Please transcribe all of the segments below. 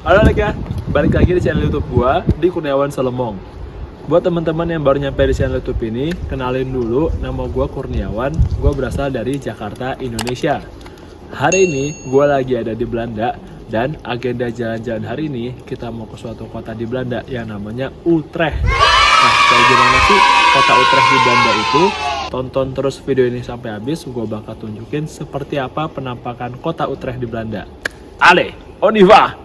Halo ya, balik lagi di channel YouTube gua di Kurniawan Solomong. Buat teman-teman yang baru nyampe di channel YouTube ini, kenalin dulu nama gua Kurniawan. Gua berasal dari Jakarta, Indonesia. Hari ini gua lagi ada di Belanda dan agenda jalan-jalan hari ini kita mau ke suatu kota di Belanda yang namanya Utrecht. Nah, kayak gimana sih kota Utrecht di Belanda itu? Tonton terus video ini sampai habis, gua bakal tunjukin seperti apa penampakan kota Utrecht di Belanda. Ale, on y va!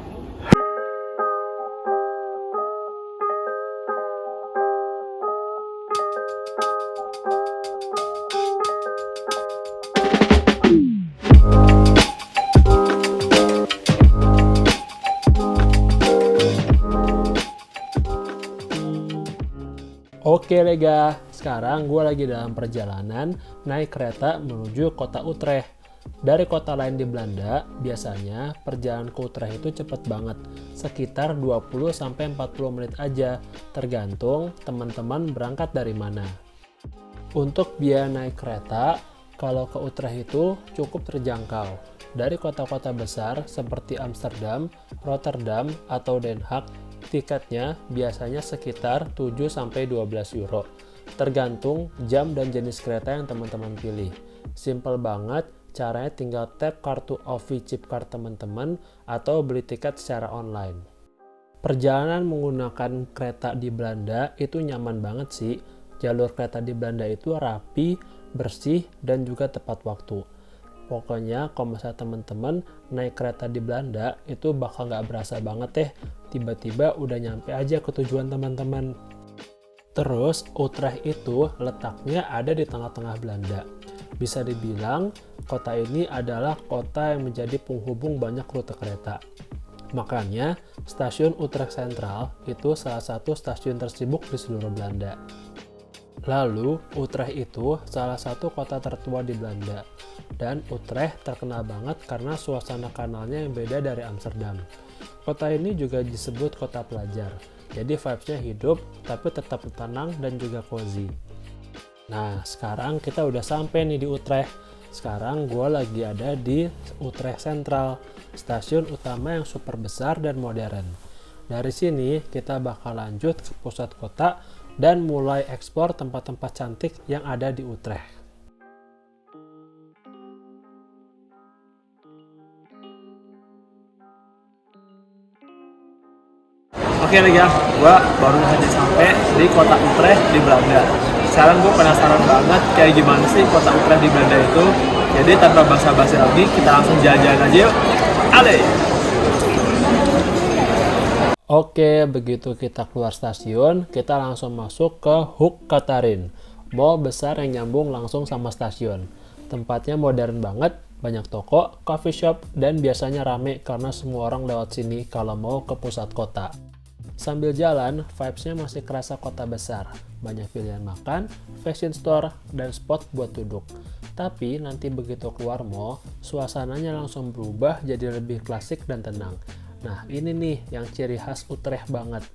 Oke lega, sekarang gue lagi dalam perjalanan naik kereta menuju kota Utrecht. Dari kota lain di Belanda, biasanya perjalanan ke Utrecht itu cepet banget, sekitar 20-40 menit aja, tergantung teman-teman berangkat dari mana. Untuk biaya naik kereta, kalau ke Utrecht itu cukup terjangkau. Dari kota-kota besar seperti Amsterdam, Rotterdam, atau Den Haag, tiketnya biasanya sekitar 7-12 euro, tergantung jam dan jenis kereta yang teman-teman pilih. Simple banget, caranya tinggal tap kartu OVI chip card teman-teman atau beli tiket secara online. Perjalanan menggunakan kereta di Belanda itu nyaman banget sih. Jalur kereta di Belanda itu rapi, bersih, dan juga tepat waktu. Pokoknya kalau misalnya teman-teman naik kereta di Belanda itu bakal nggak berasa banget deh, tiba-tiba udah nyampe aja ke tujuan teman-teman. Terus Utrecht itu letaknya ada di tengah-tengah Belanda. Bisa dibilang kota ini adalah kota yang menjadi penghubung banyak rute kereta. Makanya stasiun Utrecht Central itu salah satu stasiun tersibuk di seluruh Belanda. Lalu, Utrecht itu salah satu kota tertua di Belanda. Dan Utrecht terkenal banget karena suasana kanalnya yang beda dari Amsterdam. Kota ini juga disebut kota pelajar. Jadi vibes-nya hidup, tapi tetap tenang dan juga cozy. Nah, sekarang kita udah sampai nih di Utrecht. Sekarang gue lagi ada di Utrecht Central, stasiun utama yang super besar dan modern. Dari sini, kita bakal lanjut ke pusat kota dan mulai eksplor tempat-tempat cantik yang ada di Utrecht. Oke ya, gue baru saja sampai di kota Utrecht di Belanda. Sekarang gue penasaran banget kayak gimana sih kota Utrecht di Belanda itu. Jadi tanpa basa-basi lagi, kita langsung jalan-jalan aja yuk. Ale! Oke, begitu kita keluar stasiun, kita langsung masuk ke Hoek Catharijne, mall besar yang nyambung langsung sama stasiun. Tempatnya modern banget, banyak toko, coffee shop, dan biasanya rame karena semua orang lewat sini kalau mau ke pusat kota. Sambil jalan, vibes-nya masih kerasa kota besar. Banyak pilihan makan, fashion store, dan spot buat duduk. Tapi nanti begitu keluar mall, suasananya langsung berubah jadi lebih klasik dan tenang. Nah, ini nih yang ciri khas Utrecht banget.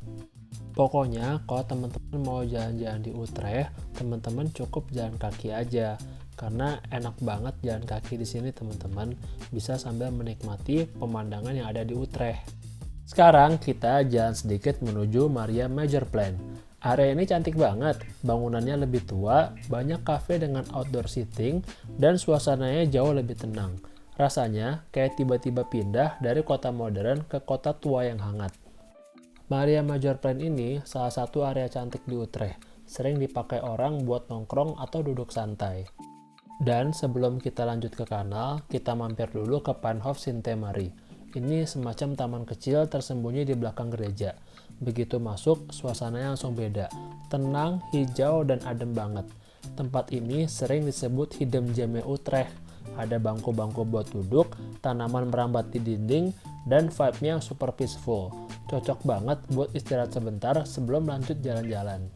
Pokoknya, kalau teman-teman mau jalan-jalan di Utrecht, teman-teman cukup jalan kaki aja. Karena enak banget jalan kaki di sini, teman-teman. Bisa sambil menikmati pemandangan yang ada di Utrecht. Sekarang kita jalan sedikit menuju Maria Majorplein. Area ini cantik banget, bangunannya lebih tua, banyak cafe dengan outdoor seating, dan suasananya jauh lebih tenang. Rasanya kayak tiba-tiba pindah dari kota modern ke kota tua yang hangat. Maria Majorplein ini salah satu area cantik di Utrecht, sering dipakai orang buat nongkrong atau duduk santai. Dan sebelum kita lanjut ke kanal, kita mampir dulu ke Puinhof Sint-Marie. Ini semacam taman kecil tersembunyi di belakang gereja. Begitu masuk, suasananya langsung beda. Tenang, hijau, dan adem banget. Tempat ini sering disebut Hidden Gem Utrecht. Ada bangku-bangku buat duduk, tanaman merambat di dinding, dan vibe-nya super peaceful. Cocok banget buat istirahat sebentar sebelum lanjut jalan-jalan.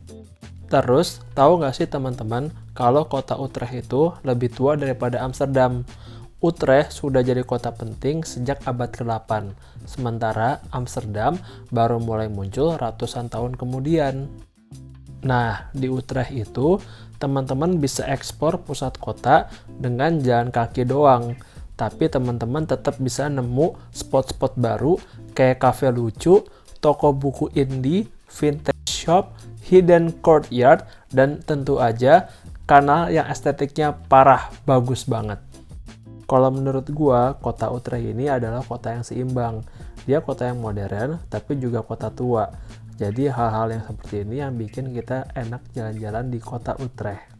Terus, tahu nggak sih teman-teman, kalau kota Utrecht itu lebih tua daripada Amsterdam? Utrecht sudah jadi kota penting sejak abad ke-8, sementara Amsterdam baru mulai muncul ratusan tahun kemudian. Nah, di Utrecht itu, teman-teman bisa eksplor pusat kota dengan jalan kaki doang. tapi teman-teman tetap bisa nemu spot-spot baru kayak cafe lucu, toko buku indie, vintage shop, hidden courtyard, dan tentu aja kanal yang estetiknya parah, bagus banget. Kalau menurut gua, kota Utrecht ini adalah kota yang seimbang. Dia kota yang modern, tapi juga kota tua. Jadi hal-hal yang seperti ini yang bikin kita enak jalan-jalan di kota Utrecht.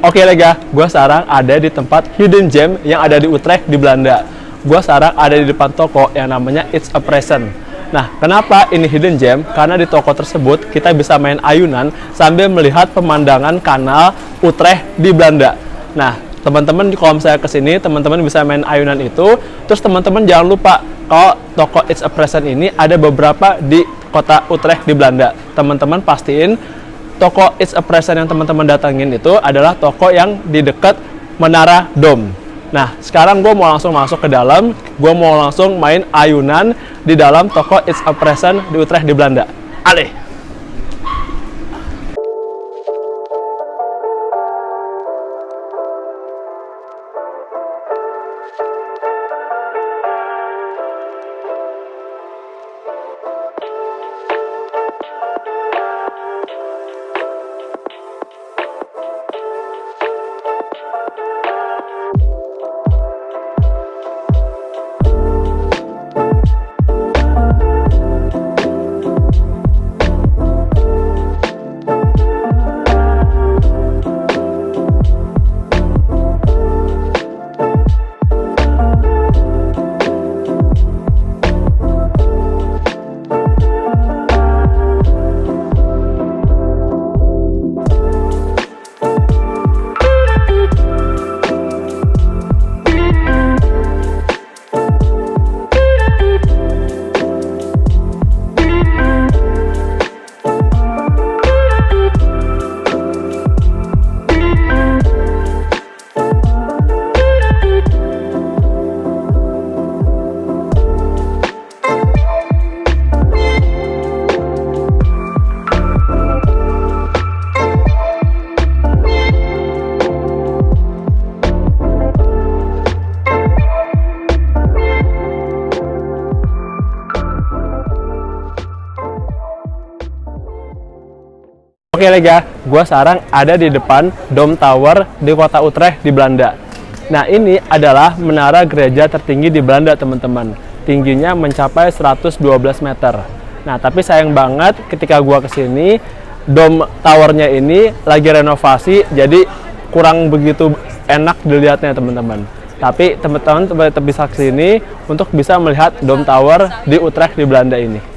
Oke lega, gue sekarang ada di tempat hidden gem yang ada di Utrecht di Belanda. Gue sekarang ada di depan toko yang namanya It's a Present. Nah, kenapa ini hidden gem? Karena di toko tersebut kita bisa main ayunan sambil melihat pemandangan kanal Utrecht di Belanda. Nah, teman-teman kalau misalnya kesini, teman-teman bisa main ayunan itu. Terus teman-teman jangan lupa kalau toko It's a Present ini ada beberapa di kota Utrecht di Belanda. Teman-teman pastiin toko It's a Present yang teman-teman datangin itu adalah toko yang di dekat Menara Dom. Nah, sekarang gue mau langsung masuk ke dalam, gue mau langsung main ayunan di dalam toko It's a Present di Utrecht di Belanda. Aleh! Oke lega, gue sekarang ada di depan Dom Tower di kota Utrecht di Belanda. Nah, ini adalah menara gereja tertinggi di Belanda, teman-teman. Tingginya mencapai 112 meter. Nah, tapi sayang banget ketika gue kesini, Dom Towernya ini lagi renovasi, jadi kurang begitu enak dilihatnya, teman-teman. Tapi teman-teman tetap bisa kesini untuk bisa melihat Dom Tower di Utrecht di Belanda ini.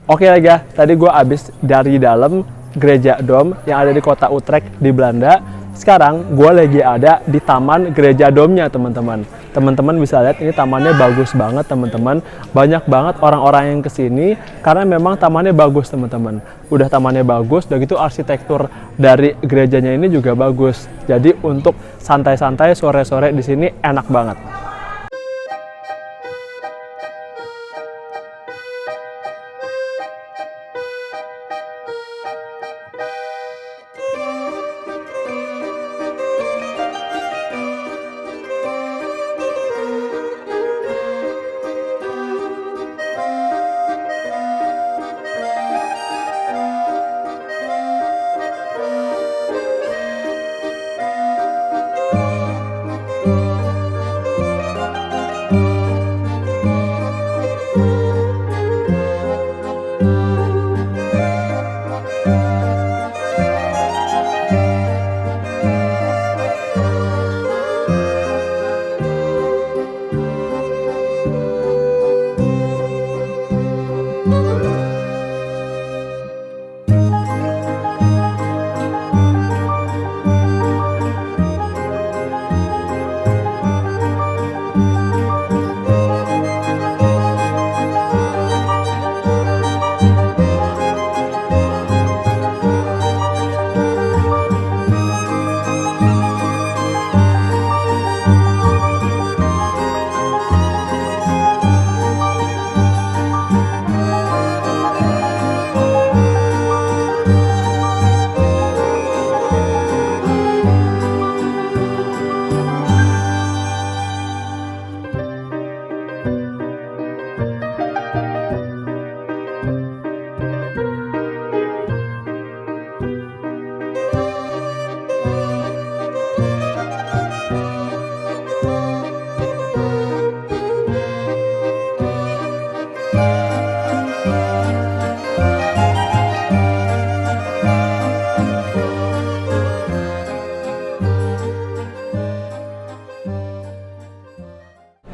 Oke Lega, tadi gue abis dari dalam gereja Dom yang ada di kota Utrecht di Belanda. Sekarang gue lagi ada di taman gereja Domnya teman-teman. Teman-teman bisa lihat ini tamannya bagus banget teman-teman. Banyak banget orang-orang yang kesini karena memang tamannya bagus teman-teman. Udah tamannya bagus, udah gitu arsitektur dari gerejanya ini juga bagus. Jadi untuk santai-santai sore-sore di sini enak banget.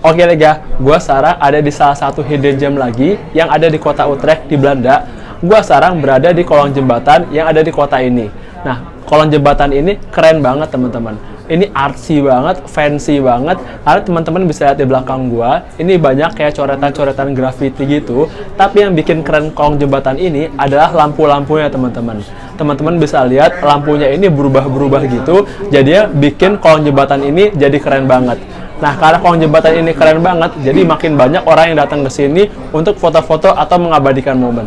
Oke Lega, gue sekarang ada di salah satu hidden gem lagi yang ada di kota Utrecht di Belanda. Gue sekarang berada di kolong jembatan yang ada di kota ini. Nah, kolong jembatan ini keren banget teman-teman. Ini artsy banget, fancy banget. Karena teman-teman bisa lihat di belakang gue, ini banyak kayak coretan-coretan graffiti gitu. Tapi yang bikin keren kolong jembatan ini adalah lampu-lampunya teman-teman. Teman-teman bisa lihat lampunya ini berubah-berubah gitu. Jadinya bikin kolong jembatan ini jadi keren banget. Nah, karena kolong jembatan ini keren banget, jadi makin banyak orang yang datang ke sini untuk foto-foto atau mengabadikan momen.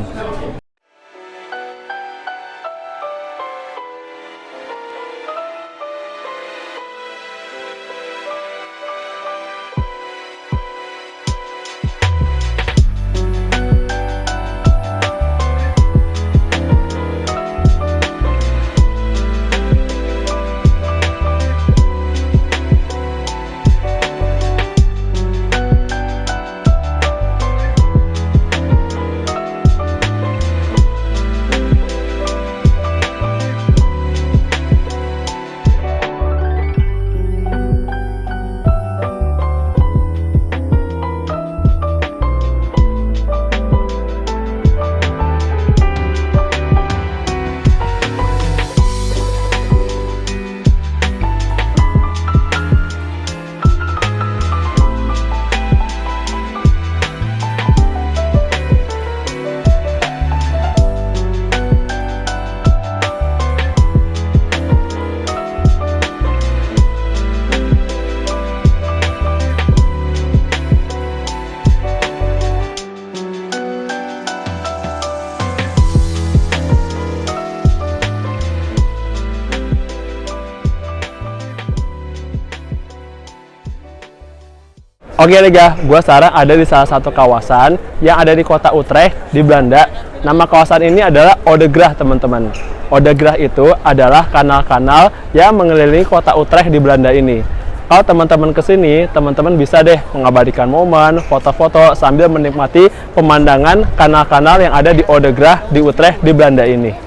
Oke Lega, gue sekarang ada di salah satu kawasan yang ada di kota Utrecht di Belanda. Nama kawasan ini adalah Odegracht teman-teman. Odegracht itu adalah kanal-kanal yang mengelilingi kota Utrecht di Belanda ini. Kalau teman-teman kesini, teman-teman bisa deh mengabadikan momen, foto-foto sambil menikmati pemandangan kanal-kanal yang ada di Odegracht di Utrecht di Belanda ini.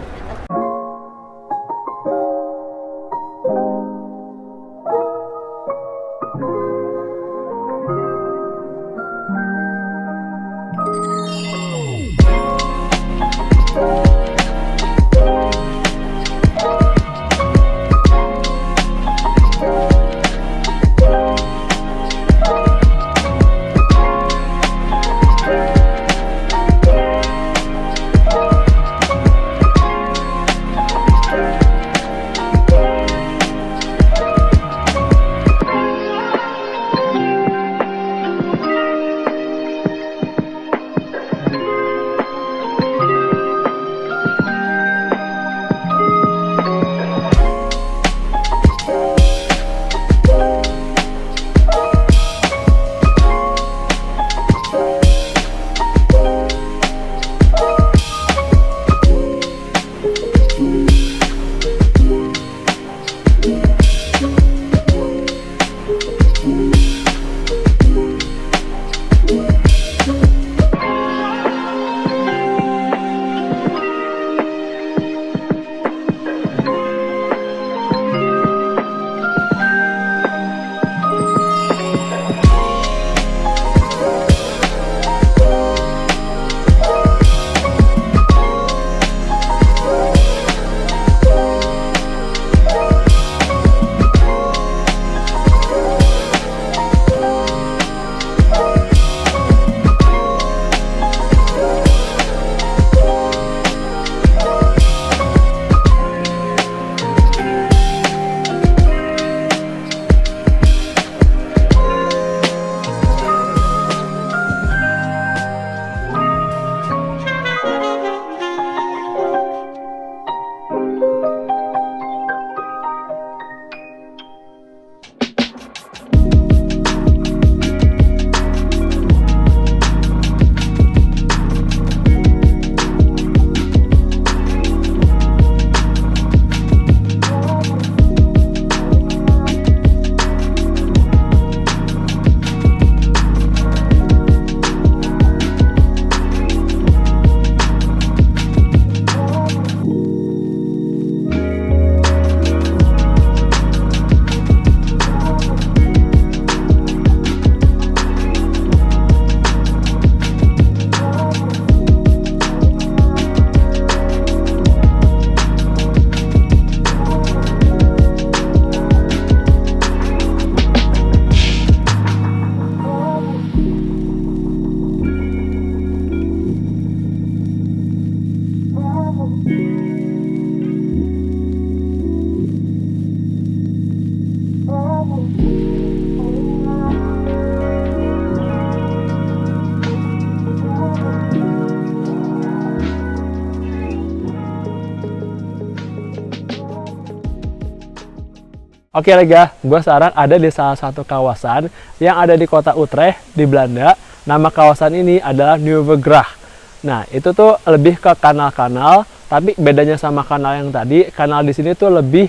Oke Lega, gue sekarang ada di salah satu kawasan yang ada di kota Utrecht di Belanda. Nama kawasan ini adalah Nieuwe Gracht. Nah, itu tuh lebih ke kanal-kanal, tapi bedanya sama kanal yang tadi, kanal di sini tuh lebih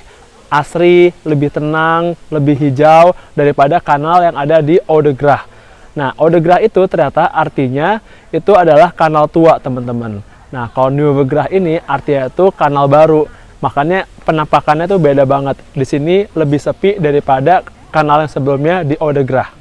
asri, lebih tenang, lebih hijau daripada kanal yang ada di Oude Gracht. Nah, Oude Gracht itu ternyata artinya itu adalah kanal tua, teman-teman. Nah, kalau Nieuwe Gracht ini artinya itu kanal baru. Makanya penampakannya tuh beda banget. Di sini lebih sepi daripada kanal yang sebelumnya di Oude Gracht.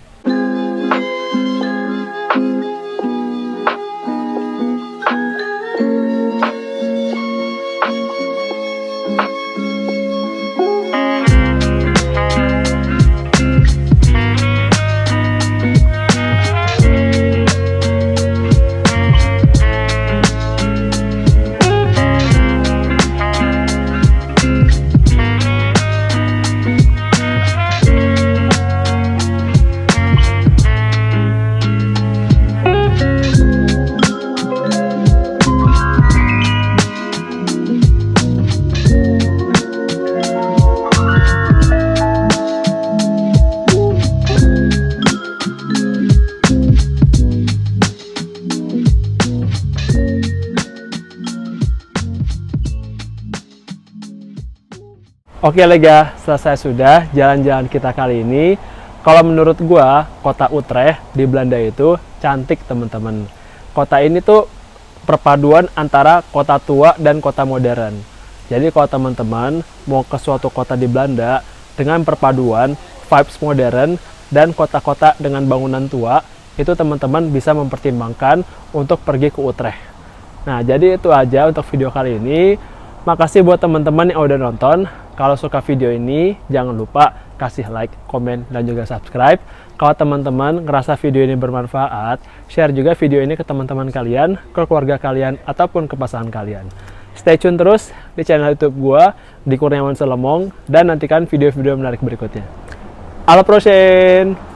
Oke Lega, selesai sudah jalan-jalan kita kali ini. Kalau menurut gua, kota Utrecht di Belanda itu cantik teman-teman. Kota ini tuh perpaduan antara kota tua dan kota modern. Jadi kalau teman-teman mau ke suatu kota di Belanda dengan perpaduan vibes modern dan kota-kota dengan bangunan tua, itu teman-teman bisa mempertimbangkan untuk pergi ke Utrecht. Nah, jadi itu aja untuk video kali ini. Makasih buat teman-teman yang udah nonton. Kalau suka video ini, jangan lupa kasih like, komen, dan juga subscribe. Kalau teman-teman ngerasa video ini bermanfaat, share juga video ini ke teman-teman kalian, ke keluarga kalian, ataupun ke pasangan kalian. Stay tune terus di channel YouTube gua, di Kurniawan Selemong, dan nantikan video-video menarik berikutnya. Alla prochaine!